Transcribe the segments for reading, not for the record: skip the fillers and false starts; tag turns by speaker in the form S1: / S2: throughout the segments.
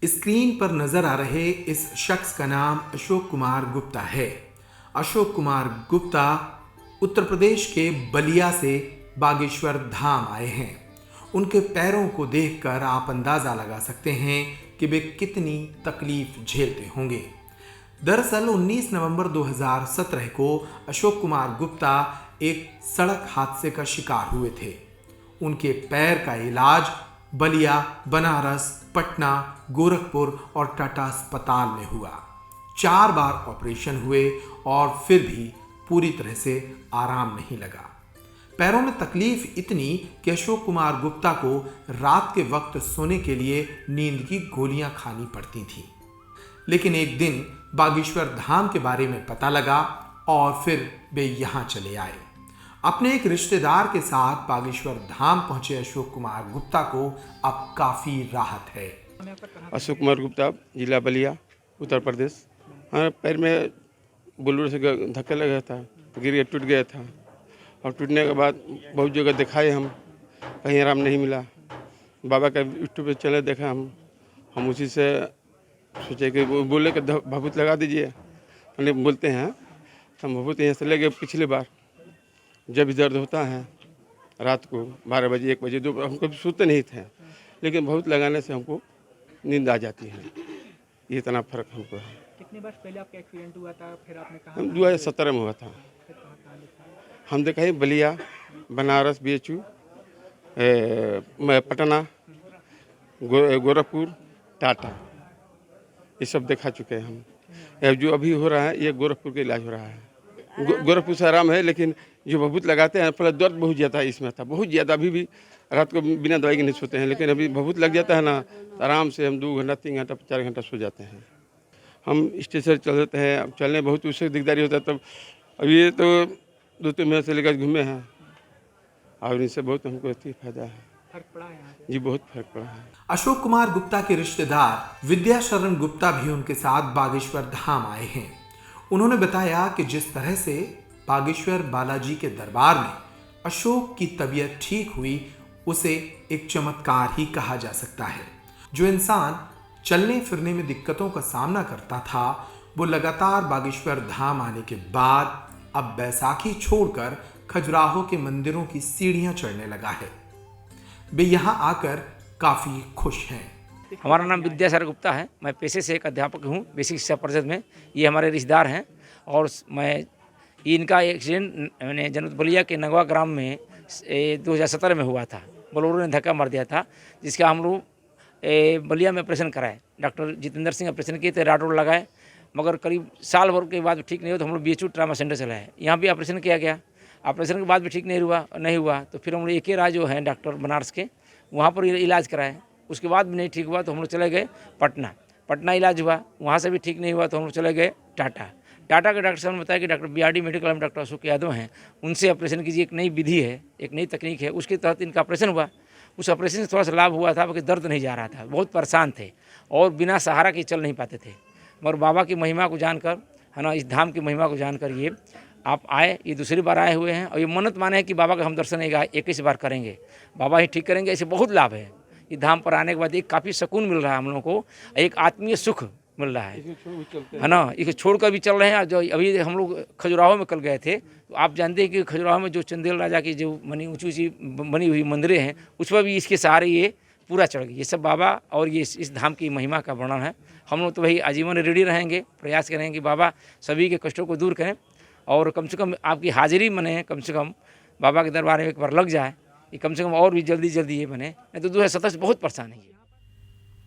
S1: Screen पर नजर आ रहे इस शख्स का नाम अशोक कुमार गुप्ता है। अशोक कुमार गुप्ता उत्तर प्रदेश के बलिया से बागेश्वर धाम आए हैं। उनके पैरों को देखकर आप अंदाजा लगा सकते हैं कि वे कितनी तकलीफ झेलते होंगे। दरअसल 19 नवंबर 2017 को अशोक कुमार गुप्ता एक सड़क हादसे का शिकार हुए थे। उनके पैर का इलाज बलिया, बनारस, पटना, गोरखपुर और टाटा अस्पताल में हुआ। 4 बार ऑपरेशन हुए और फिर भी पूरी तरह से आराम नहीं लगा। पैरों में तकलीफ इतनी कि अशोक कुमार गुप्ता को रात के वक्त सोने के लिए नींद की गोलियां खानी पड़ती थी। लेकिन एक दिन बागेश्वर धाम के बारे में पता लगा और फिर वे यहां चले आए। अपने एक रिश्तेदार के साथ बागेश्वर धाम पहुंचे अशोक कुमार गुप्ता को अब काफी राहत है।
S2: अशोक कुमार गुप्ता, जिला बलिया, उत्तर प्रदेश। हाँ, पैर में बुलबुल से धक्का लगा था, गिर गया, टूट गया था। और टूटने के बाद बहुत जगह दिखाए हम, कहीं आराम नहीं मिला। बाबा का यूट्यूब पे चले देखा हम उसी से सोचे कि वो बोले कि भभूत लगा दीजिए। हमने बोलते हैं हम भभूत यहाँ से ले गए। पिछली बार जब भी दर्द होता है रात को 12 बजे, 1 बजे, 2 हम कभी सोते नहीं थे, लेकिन भभूत लगाने से हमको नींद आ जाती है। ये इतना फर्क हमको है।
S3: कितने वर्ष पहले आपका एक्सीडेंट हुआ था? फिर आपने कहा?
S2: 2017 में हुआ था। हम देखा बलिया, बनारस, BHU, पटना, गोरखपुर, टाटा, ये सब देखा चुके हैं हम। जो अभी हो रहा है ये गोरखपुर का इलाज हो रहा है। गोरखपुर से आराम है, लेकिन जो भभूत लगाते हैं पहले दर्द बहुत ज़्यादा इसमें था, बहुत ज़्यादा। अभी भी रात को बिना दवाई के नहीं सोते हैं, लेकिन अभी भभूत लग जाता है ना, तो आराम से हम 2 घंटा, 3 घंटा, 4 घंटा सो जाते हैं। हम स्टेशन चल जाते हैं। अब चलने बहुत उससे दिकदारी होता है। तब अब ये तो 2-3 महीने से लेकर घूमे हैं और इनसे बहुत हमको फायदा है।
S3: फर्क पड़ा है
S2: जी, बहुत फर्क पड़ा है।
S1: अशोक कुमार गुप्ता के रिश्तेदार विद्याशरण गुप्ता भी उनके साथ बागेश्वर धाम आए हैं। उन्होंने बताया कि जिस तरह से बागेश्वर बालाजी के दरबार में अशोक की तबीयत ठीक हुई, उसे एक चमत्कार ही कहा जा सकता है। जो इंसान चलने फिरने में दिक्कतों का सामना करता था, वो लगातार बागेश्वर धाम आने के बाद अब बैसाखी छोड़कर खजुराहो के मंदिरों की सीढ़ियां चढ़ने लगा है। वे यहां आकर काफी खुश हैं।
S4: हमारा नाम विद्याशरण गुप्ता है। मैं पेशे से एक अध्यापक हूँ बेसिक शिक्षा परिषद में। ये हमारे रिश्तेदार हैं और मैं इनका एक्सीडेंट मैंने जनपद बलिया के नगवा ग्राम में 2017 में हुआ था। बोलेरो ने धक्का मार दिया था, जिसका हम लोग बलिया में ऑपरेशन कराए। डॉक्टर जितेंद्र सिंह ऑपरेशन किए थे, राड रोड लगाए, मगर करीब साल भर के बाद ठीक नहीं हुआ तो हम लोग BHU ट्रामा सेंटर चलाए। यहाँ भी ऑपरेशन किया गया। ऑपरेशन के बाद भी ठीक नहीं हुआ तो फिर हम लोग AK राय जो हैं डॉक्टर बनारस के, वहाँ पर इलाज कराए। उसके बाद भी नहीं ठीक हुआ तो हम लोग चले गए पटना इलाज हुआ। वहाँ से भी ठीक नहीं हुआ तो हम लोग चले गए टाटा के डॉक्टर साहब ने बताया कि डॉक्टर BRD मेडिकल में डॉक्टर अशोक यादव हैं, उनसे ऑपरेशन कीजिए। एक नई विधि है, एक नई तकनीक है, उसके तहत इनका ऑपरेशन हुआ। उस ऑपरेशन से थोड़ा सा लाभ हुआ था, क्योंकि दर्द नहीं जा रहा था। बहुत परेशान थे और बिना सहारा के चल नहीं पाते थे। मगर बाबा की महिमा को जानकर, है ना, इस धाम की महिमा को जानकर ये आप आए। ये दूसरी बार आए हुए हैं और ये मन्नत माने हैं कि बाबा का हम दर्शन 21 बार करेंगे, बाबा ही ठीक करेंगे। ऐसे बहुत लाभ है। ये धाम पर आने के बाद एक काफ़ी सुकून मिल रहा है हम लोगों को, एक आत्मीय सुख मिल रहा है ना। इसे छोड़कर भी चल रहे हैं। जो अभी हम लोग खजुराहो में कल गए थे, तो आप जानते हैं कि खजुराहो में जो चंदेल राजा की जो ऊँची बनी हुई मंदिरें हैं, उस पर भी इसके सहारे ये पूरा चढ़ गई। ये सब बाबा और ये इस धाम की महिमा का वर्णन है। हम लोग तो भाई आजीवन रेडी रहेंगे, प्रयास करेंगे कि बाबा सभी के कष्टों को दूर करें और कम से कम आपकी हाजिरी बने, कम से कम बाबा के दरबार में एक बार लग जाए, ये कम से कम और भी जल्दी ये बने। नहीं तो 2017 से बहुत परेशान है।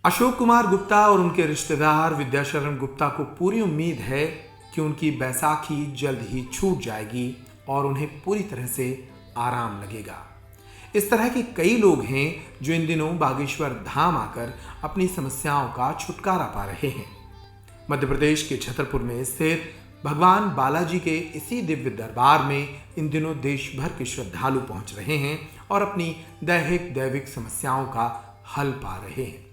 S1: अशोक कुमार गुप्ता और उनके रिश्तेदार विद्याशरण गुप्ता को पूरी उम्मीद है कि उनकी बैसाखी जल्द ही छूट जाएगी और उन्हें पूरी तरह से आराम लगेगा। इस तरह के कई लोग हैं जो इन दिनों बागेश्वर धाम आकर अपनी समस्याओं का छुटकारा पा रहे हैं। मध्य प्रदेश के छतरपुर में स्थित भगवान बालाजी के इसी दिव्य दरबार में इन दिनों देश भर के श्रद्धालु पहुंच रहे हैं और अपनी दैहिक दैविक समस्याओं का हल पा रहे हैं।